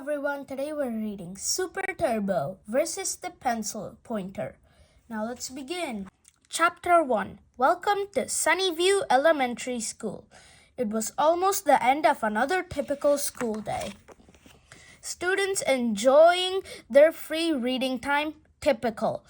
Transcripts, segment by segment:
everyone, today we're reading Super Turbo versus the Pencil Pointer. Now let's begin. Chapter 1. Welcome to Sunnyview Elementary School. It was almost the end of another typical school day. Students enjoying their free reading time? Typical.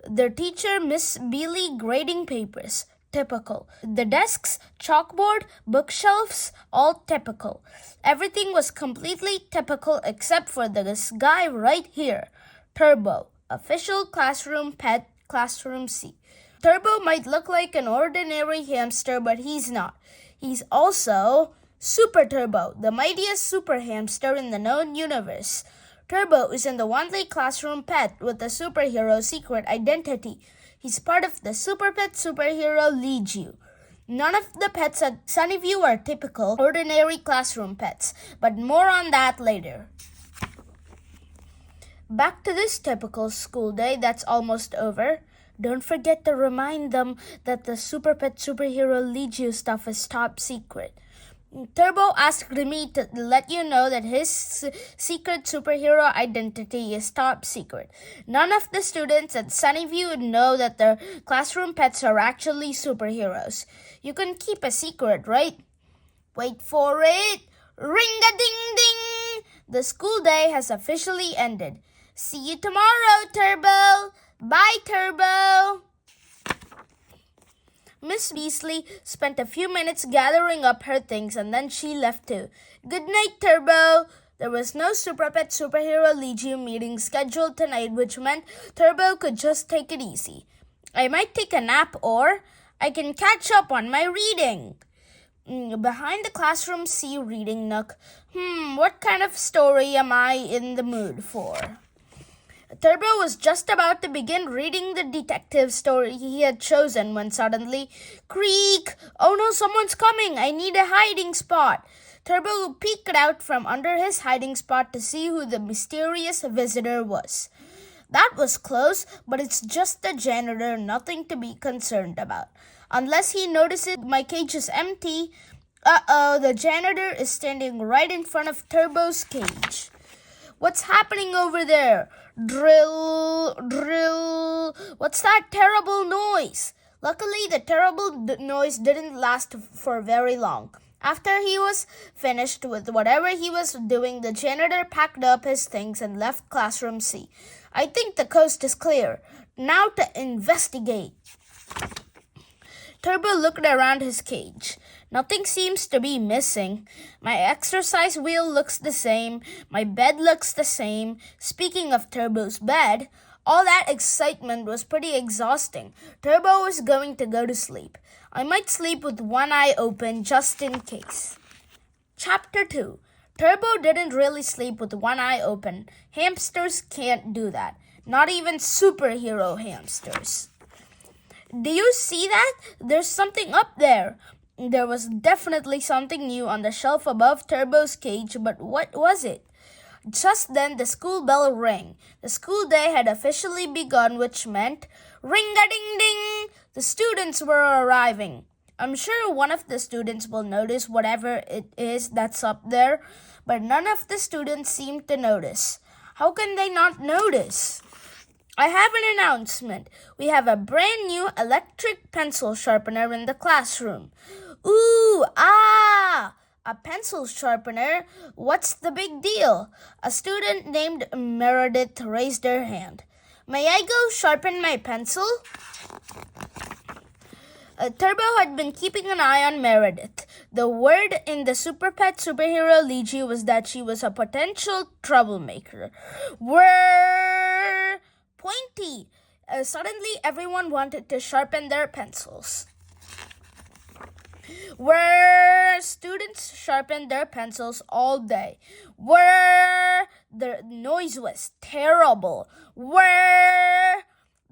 Their teacher, Miss Beely, grading papers? Typical. The desks, chalkboard, bookshelves, all typical. Everything was completely typical except for this guy right here. Turbo, official classroom pet, classroom C. Turbo might look like an ordinary hamster, but he's not. He's also Super Turbo, the mightiest super hamster in the known universe. Turbo is in the only classroom pet with a superhero secret identity. He's part of the Super Pet Superhero Legion. None of the pets at Sunnyview are typical, ordinary classroom pets, but more on that later. Back to this typical school day that's almost over. Don't forget to remind them that the Super Pet Superhero Legion stuff is top secret. Turbo asked me to let you know that his secret superhero identity is top secret. None of the students at Sunnyview know that their classroom pets are actually superheroes. You can keep a secret, right? Wait for it! Ring-a-ding-ding! The school day has officially ended. See you tomorrow, Turbo! Bye, Turbo! Miss Beasley spent a few minutes gathering up her things and then she left too. Good night, Turbo! There was no Super Pet Superhero Legion meeting scheduled tonight, which meant Turbo could just take it easy. I might take a nap or I can catch up on my reading. Behind the classroom C reading nook, what kind of story am I in the mood for? Turbo was just about to begin reading the detective story he had chosen when suddenly, creak! Oh no, someone's coming! I need a hiding spot! Turbo peeked out from under his hiding spot to see who the mysterious visitor was. That was close, but it's just the janitor, nothing to be concerned about. Unless he notices my cage is empty. The janitor is standing right in front of Turbo's cage. What's happening over there? Drill, drill. What's that terrible noise? Luckily, the terrible noise didn't last for very long. After he was finished with whatever he was doing, the janitor packed up his things and left classroom C. I think the coast is clear. Now to investigate. Turbo looked around his cage. Nothing seems to be missing. My exercise wheel looks the same. My bed looks the same. Speaking of Turbo's bed, all that excitement was pretty exhausting. Turbo was going to go to sleep. I might sleep with one eye open just in case. Chapter 2. Turbo didn't really sleep with one eye open. Hamsters can't do that. Not even superhero hamsters. Do you see that? There's something up there. There was definitely something new on the shelf above Turbo's cage, but what was it? Just then, the school bell rang. The school day had officially begun, which meant, ring-a-ding-ding! The students were arriving. I'm sure one of the students will notice whatever it is that's up there, but none of the students seemed to notice. How can they not notice? I have an announcement. We have a brand new electric pencil sharpener in the classroom. Ooh, a pencil sharpener? What's the big deal? A student named Meredith raised her hand. May I go sharpen my pencil? Turbo had been keeping an eye on Meredith. The word in the Super Pet Superhero Legion was that she was a potential troublemaker. Whirr! Pointy! Suddenly, everyone wanted to sharpen their pencils. Where students sharpened their pencils all day. Where the noise was terrible. Where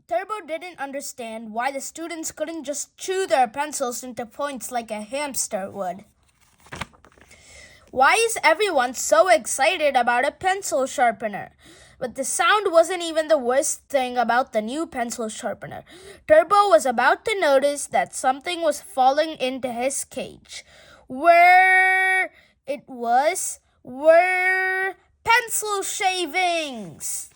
Turbo didn't understand why the students couldn't just chew their pencils into points like a hamster would. Why is everyone so excited about a pencil sharpener? But the sound wasn't even the worst thing about the new pencil sharpener. Turbo was about to notice that something was falling into his cage. Where it was, where pencil shavings.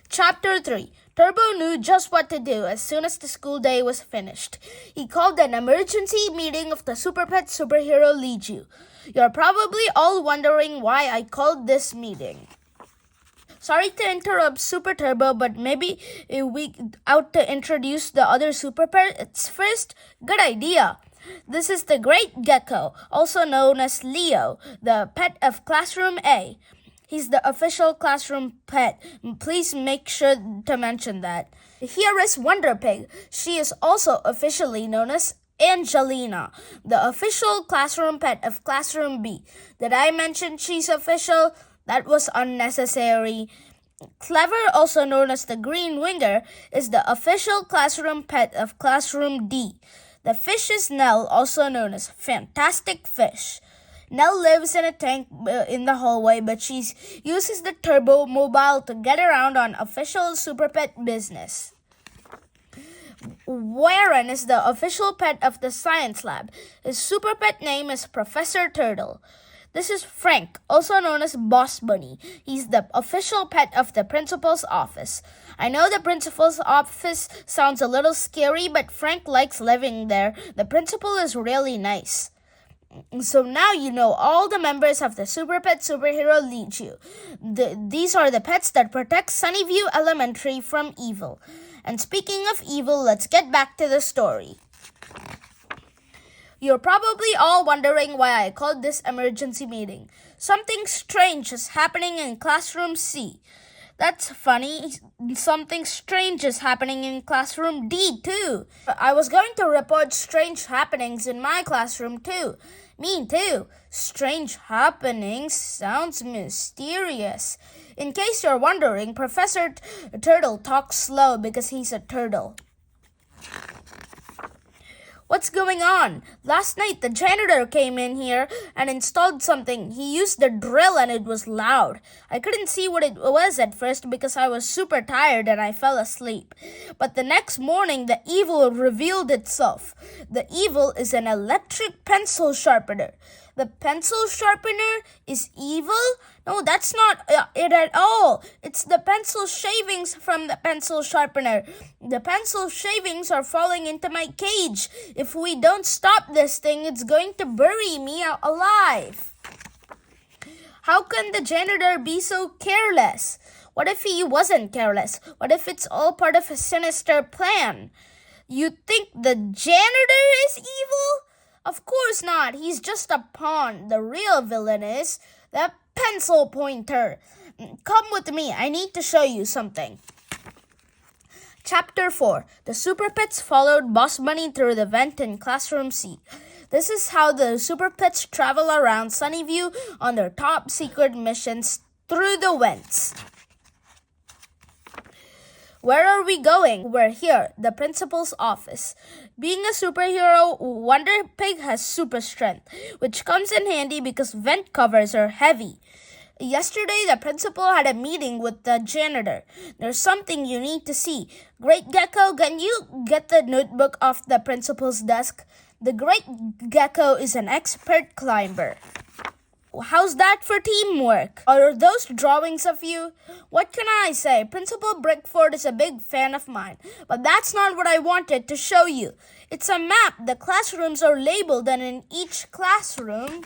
Chapter 3. Turbo knew just what to do as soon as the school day was finished. He called an emergency meeting of the Super Pet Superhero Legion. You're probably all wondering why I called this meeting. Sorry to interrupt Super Turbo, but maybe we out to introduce the other Super Pets first? Good idea. This is the Great Gecko, also known as Leo, the pet of Classroom A. He's the official classroom pet. Please make sure to mention that. Here is Wonder Pig. She is also officially known as Angelina, the official classroom pet of Classroom B. Did I mention she's official? That was unnecessary. Clever, also known as the Green Winger, is the official classroom pet of Classroom D. The fish is Nell, also known as Fantastic Fish. Nell lives in a tank in the hallway, but she uses the Turbo Mobile to get around on official Super Pet business. Warren is the official pet of the Science Lab. His Super Pet name is Professor Turtle. This is Frank, also known as Boss Bunny. He's the official pet of the principal's office. I know the principal's office sounds a little scary, but Frank likes living there. The principal is really nice. So now you know all the members of the Super Pet Superhero Legion. These are the pets that protect Sunnyview Elementary from evil. And speaking of evil, let's get back to the story. You're probably all wondering why I called this emergency meeting. Something strange is happening in Classroom C. That's funny. Something strange is happening in Classroom D too. I was going to report strange happenings in my classroom too. Me too. Strange happenings sounds mysterious. In case you're wondering, Professor Turtle talks slow because he's a turtle. What's going on? Last night the janitor came in here and installed something. He used the drill and it was loud. I couldn't see what it was at first because I was super tired and I fell asleep. But the next morning the evil revealed itself. The evil is an electric pencil sharpener. The pencil sharpener is evil? No, that's not it at all. It's the pencil shavings from the pencil sharpener. The pencil shavings are falling into my cage. If we don't stop this thing, it's going to bury me alive. How can the janitor be so careless? What if he wasn't careless? What if it's all part of a sinister plan? You think the janitor is evil? Of course not. He's just a pawn. The real villain is the pencil pointer. Come with me. I need to show you something. Chapter 4. The Super Pets followed Boss Bunny through the vent in Classroom C. This is how the Super Pets travel around Sunnyview on their top secret missions through the vents. Where are we going? We're here, the principal's office. Being a superhero, Wonder Pig has super strength, which comes in handy because vent covers are heavy. Yesterday, the principal had a meeting with the janitor. There's something you need to see. Great Gecko, can you get the notebook off the principal's desk? The Great Gecko is an expert climber. How's that for teamwork? Are those drawings of you? What can I say? Principal Brickford is a big fan of mine. But that's not what I wanted to show you. It's a map. The classrooms are labeled and in each classroom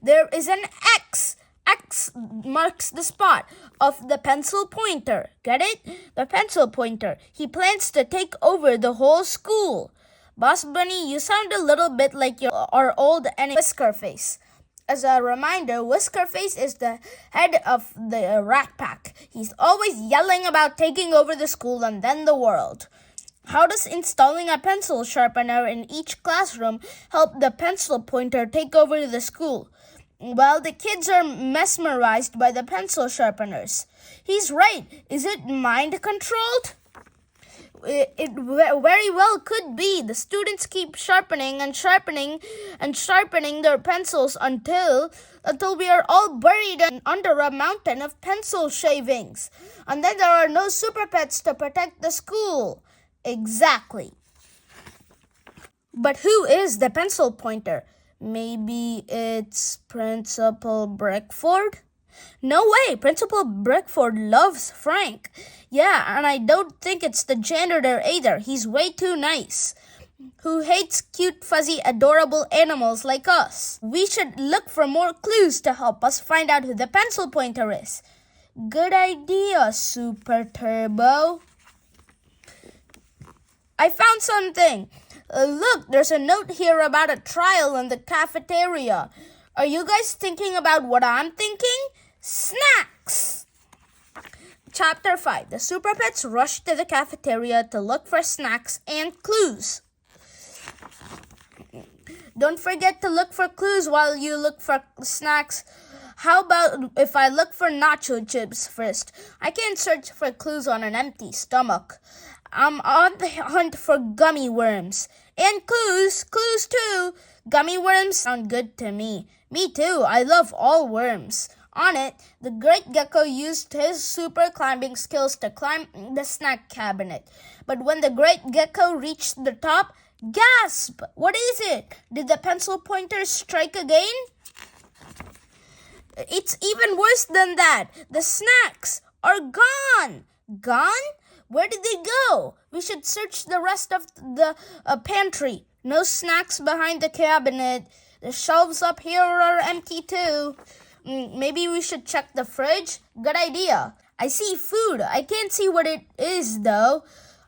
there is an X. X marks the spot of the pencil pointer. Get it? The pencil pointer. He plans to take over the whole school. Boss Bunny, you sound a little bit like our old enemy Whiskerface. As a reminder, Whiskerface is the head of the Rat Pack. He's always yelling about taking over the school and then the world. How does installing a pencil sharpener in each classroom help the pencil pointer take over the school? Well, the kids are mesmerized by the pencil sharpeners. He's right. Is it mind-controlled? It very well could be. The students keep sharpening and sharpening and sharpening their pencils until we are all buried under a mountain of pencil shavings. And then there are no super pets to protect the school. Exactly. But who is the pencil pointer? Maybe it's Principal Brickford? No way! Principal Brickford loves Frank. Yeah, and I don't think it's the janitor either. He's way too nice. Who hates cute, fuzzy, adorable animals like us. We should look for more clues to help us find out who the pencil pointer is. Good idea, Super Turbo. I found something. Look, there's a note here about a trial in the cafeteria. Are you guys thinking about what I'm thinking? Snacks! Chapter 5. The Super Pets rush to the cafeteria to look for snacks and clues. Don't forget to look for clues while you look for snacks. How about if I look for nacho chips first? I can't search for clues on an empty stomach. I'm on the hunt for gummy worms. And clues too. Gummy worms sound good to me. Me too, I love all worms. On it, the great gecko used his super climbing skills to climb the snack cabinet. But when the great gecko reached the top, gasp! What is it? Did the pencil pointer strike again? It's even worse than that. The snacks are gone. Gone? Where did they go? We should search the rest of the pantry. No snacks behind the cabinet. The shelves up here are empty too. Maybe we should check the fridge? Good idea. I see food. I can't see what it is though.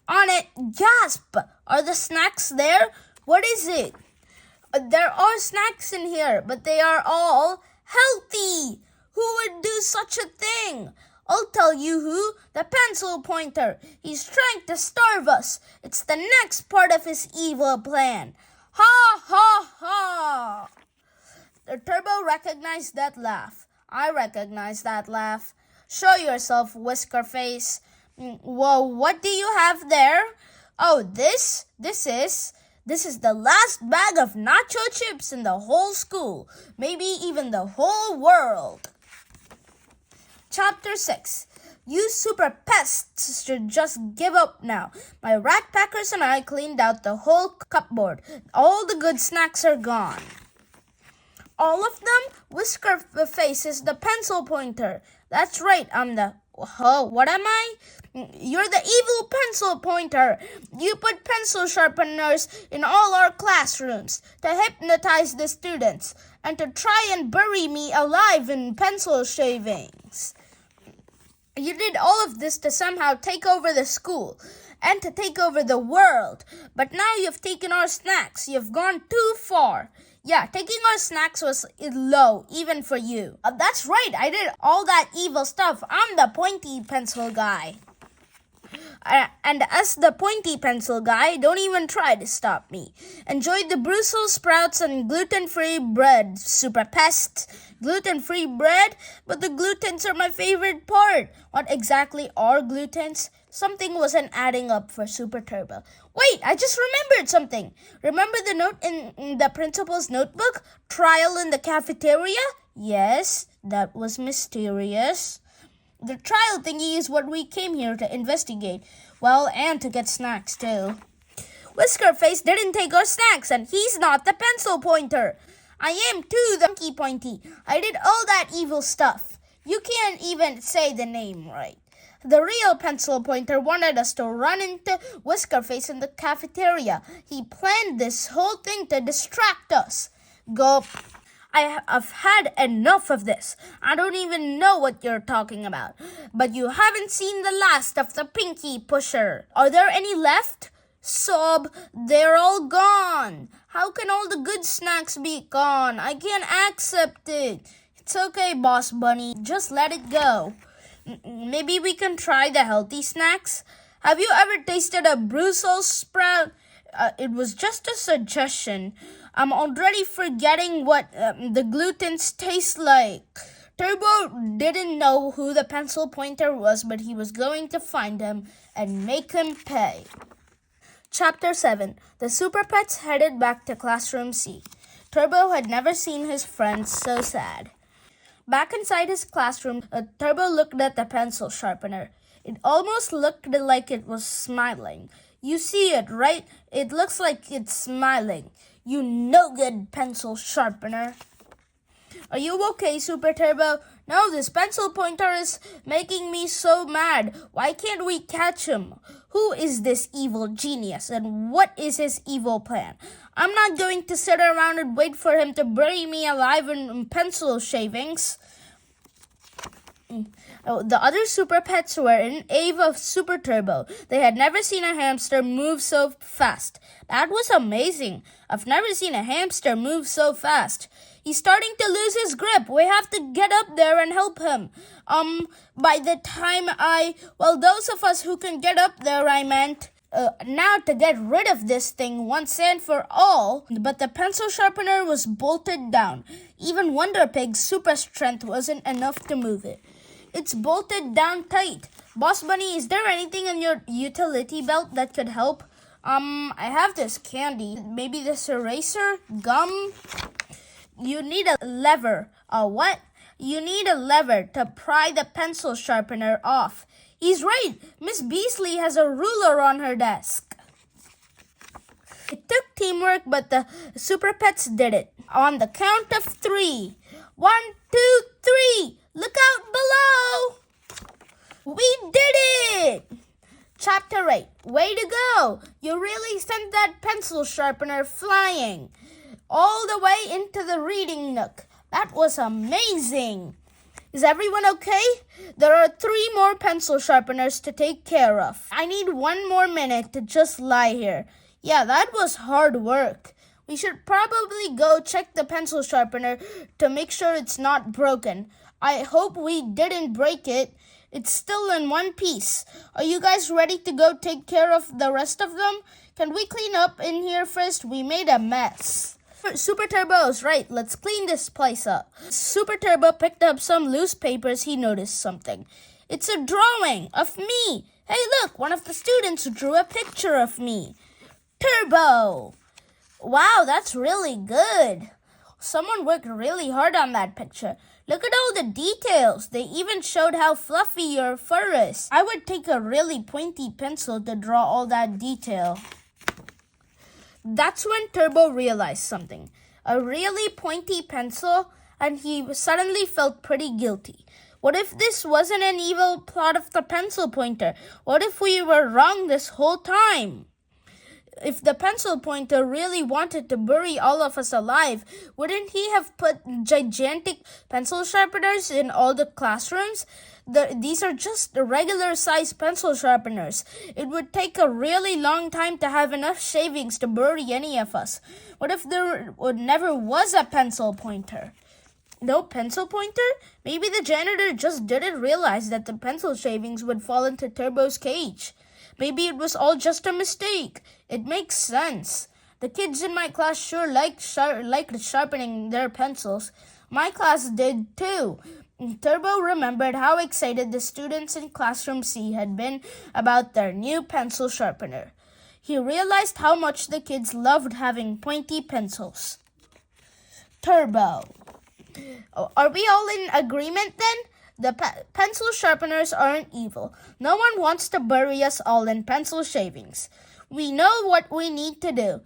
On it, gasp! Are the snacks there? What is it? There are snacks in here, but they are all healthy. Who would do such a thing? I'll tell you who. The pencil pointer. He's trying to starve us. It's the next part of his evil plan. Ha ha ha! The Turbo recognized that laugh. I recognize that laugh. Show yourself, Whisker Face. Whoa, what do you have there? Oh, this is the last bag of nacho chips in the whole school. Maybe even the whole world. Chapter 6. You super pests should just give up now. My rat packers and I cleaned out the whole cupboard. All the good snacks are gone. All of them? Whisker Face is the pencil pointer. That's right, I'm the... Oh, what am I? You're the evil pencil pointer. You put pencil sharpeners in all our classrooms to hypnotize the students and to try and bury me alive in pencil shavings. You did all of this to somehow take over the school and to take over the world. But now you've taken our snacks. You've gone too far. Yeah, taking our snacks was low, even for you. That's right, I did all that evil stuff. I'm the pointy pencil guy. And as the pointy pencil guy, don't even try to stop me. Enjoy the Brussels sprouts and gluten-free bread, super pests. Gluten-free bread? But the glutens are my favorite part. What exactly are glutens? Something wasn't adding up for Super Turbo. Wait, I just remembered something. Remember the note in the principal's notebook? Trial in the cafeteria? Yes, that was mysterious. The trial thingy is what we came here to investigate. Well, and to get snacks too. Whisker Face didn't take our snacks, and he's not the pencil pointer. I am too, the monkey pointy. I did all that evil stuff. You can't even say the name right. The real pencil pointer wanted us to run into Whisker Face in the cafeteria. He planned this whole thing to distract us. Gulp. I have had enough of this. I don't even know what you're talking about. But you haven't seen the last of the Pinky Pusher. Are there any left? Sob, they're all gone. How can all the good snacks be gone? I can't accept it. It's okay, Boss Bunny. Just let it go. Maybe we can try the healthy snacks. Have you ever tasted a Brussels sprout? It was just a suggestion. I'm already forgetting what the glutens taste like. Turbo didn't know who the pencil pointer was, but he was going to find him and make him pay. Chapter 7. The Super Pets headed back to Classroom C. Turbo had never seen his friends so sad. Back inside his classroom, Turbo looked at the pencil sharpener. It almost looked like it was smiling. You see it, right? It looks like it's smiling. You no-good pencil sharpener. Are you okay, Super Turbo? No, this pencil pointer is making me so mad. Why can't we catch him? Who is this evil genius and what is his evil plan? I'm not going to sit around and wait for him to bury me alive in pencil shavings. The other super pets were in awe of Super Turbo. They had never seen a hamster move so fast. That was amazing. I've never seen a hamster move so fast. He's starting to lose his grip. We have to get up there and help him. By the time those of us who can get up there, I meant. Now to get rid of this thing once and for all. But the pencil sharpener was bolted down. Even Wonder Pig's super strength wasn't enough to move it. It's bolted down tight. Boss Bunny, is there anything in your utility belt that could help? I have this candy. Maybe this eraser? Gum? You need a lever. A what? You need a lever to pry the pencil sharpener off. He's right. Miss Beasley has a ruler on her desk. It took teamwork, but the Super Pets did it. On the count of 3. 1, 2, 3. Look out below. We did it! Chapter 8. Way to go. You really sent that pencil sharpener flying all the way into the reading nook. That was amazing. Is everyone okay? There are 3 more pencil sharpeners to take care of. I need 1 more minute to just lie here. Yeah, that was hard work. We should probably go check the pencil sharpener to make sure it's not broken. I hope we didn't break it. It's still in one piece. Are you guys ready to go take care of the rest of them? Can we clean up in here first? We made a mess. Super Turbo's right. Let's clean this place up. Super Turbo picked up some loose papers. He noticed something. It's a drawing of me. Hey, look, one of the students drew a picture of me. Turbo. Wow, that's really good. Someone worked really hard on that picture. Look at all the details. They even showed how fluffy your fur is. I would take a really pointy pencil to draw all that detail. That's when Turbo realized something. A really pointy pencil, and he suddenly felt pretty guilty. What if this wasn't an evil plot of the pencil pointer? What if we were wrong this whole time? If the pencil pointer really wanted to bury all of us alive, wouldn't he have put gigantic pencil sharpeners in all the classrooms? These are just regular-sized pencil sharpeners. It would take a really long time to have enough shavings to bury any of us. What if there never was a pencil pointer? No pencil pointer? Maybe the janitor just didn't realize that the pencil shavings would fall into Turbo's cage. Maybe it was all just a mistake. It makes sense. The kids in my class sure liked sharpening their pencils. My class did too. Turbo remembered how excited the students in classroom C had been about their new pencil sharpener. He realized how much the kids loved having pointy pencils. Turbo. Are we all in agreement then? The pencil sharpeners aren't evil. No one wants to bury us all in pencil shavings. We know what we need to do.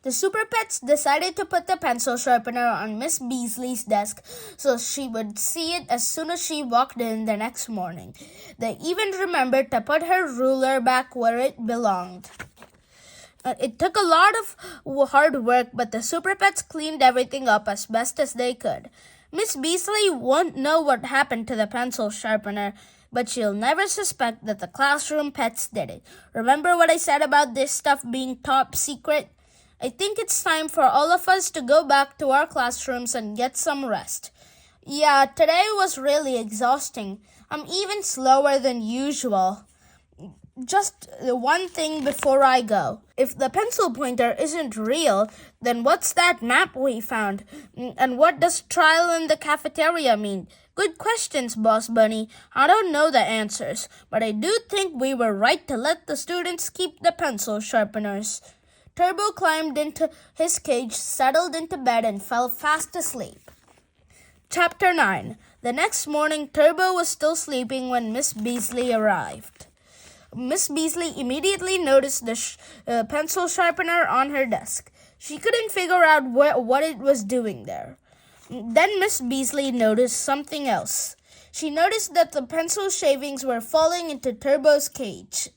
The Super Pets decided to put the pencil sharpener on Miss Beasley's desk so she would see it as soon as she walked in the next morning. They even remembered to put her ruler back where it belonged. It took a lot of hard work, but the Super Pets cleaned everything up as best as they could. Miss Beasley won't know what happened to the pencil sharpener, but she'll never suspect that the classroom pets did it. Remember what I said about this stuff being top secret? I think it's time for all of us to go back to our classrooms and get some rest. Yeah, today was really exhausting. I'm even slower than usual. Just one thing before I go. If the pencil pointer isn't real, then what's that map we found? And what does trial in the cafeteria mean? Good questions, Boss Bunny. I don't know the answers, but I do think we were right to let the students keep the pencil sharpeners. Turbo climbed into his cage, settled into bed, and fell fast asleep. Chapter 9. The next morning, Turbo was still sleeping when Miss Beasley arrived. Miss Beasley immediately noticed the pencil sharpener on her desk. She couldn't figure out what it was doing there. Then Miss Beasley noticed something else. She noticed that the pencil shavings were falling into Turbo's cage.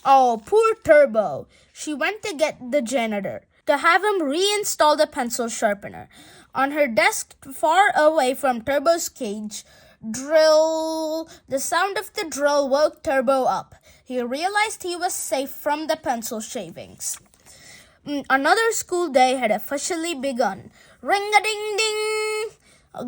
Oh, poor Turbo. She went to get the janitor to have him reinstall the pencil sharpener. On her desk, far away from Turbo's cage, drill. The sound of the drill woke Turbo up. He realized he was safe from the pencil shavings. Another school day had officially begun. Ring-a-ding-ding!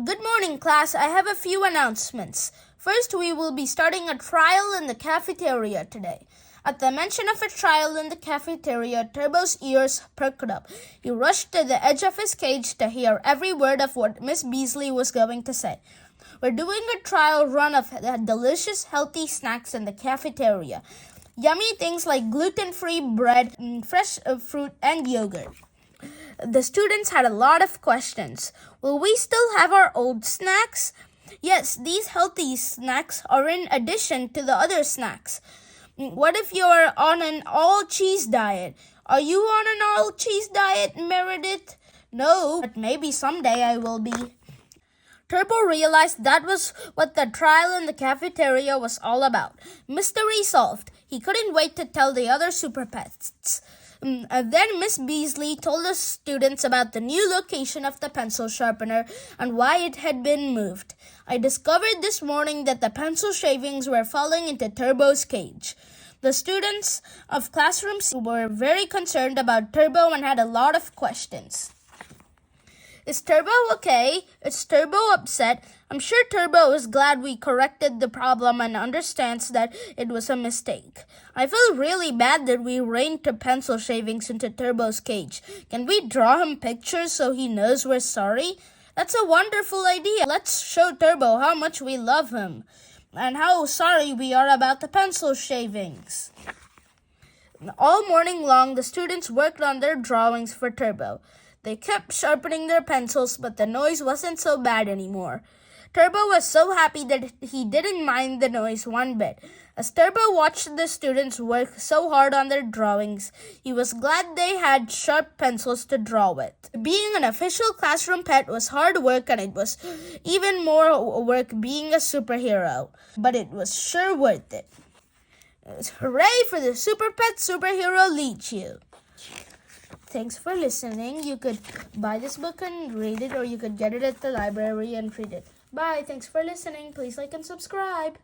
Good morning, class. I have a few announcements. First, we will be starting a trial in the cafeteria today. At the mention of a trial in the cafeteria, Turbo's ears perked up. He rushed to the edge of his cage to hear every word of what Miss Beasley was going to say. We're doing a trial run of delicious, healthy snacks in the cafeteria. Yummy things like gluten-free bread, fresh fruit, and yogurt. The students had a lot of questions. Will we still have our old snacks? Yes, these healthy snacks are in addition to the other snacks. What if you're on an all-cheese diet? Are you on an all-cheese diet, Meredith? No, but maybe someday I will be. Turbo realized that was what the trial in the cafeteria was all about. Mystery solved. He couldn't wait to tell the other super pets. Then Miss Beasley told the students about the new location of the pencil sharpener and why it had been moved. I discovered this morning that the pencil shavings were falling into Turbo's cage. The students of classrooms were very concerned about Turbo and had a lot of questions. Is Turbo okay? Is Turbo upset? I'm sure Turbo is glad we corrected the problem and understands that it was a mistake. I feel really bad that we rained the pencil shavings into Turbo's cage. Can we draw him pictures so he knows we're sorry? That's a wonderful idea. Let's show Turbo how much we love him and how sorry we are about the pencil shavings. All morning long, the students worked on their drawings for Turbo. They kept sharpening their pencils, but the noise wasn't so bad anymore. Turbo was so happy that he didn't mind the noise one bit. As Turbo watched the students work so hard on their drawings, he was glad they had sharp pencils to draw with. Being an official classroom pet was hard work, and it was even more work being a superhero. But it was sure worth it. Hooray for the Super Pet Superhero Leech! Thanks for listening. You could buy this book and read it, or you could get it at the library and read it. Bye. Thanks for listening. Please like and subscribe.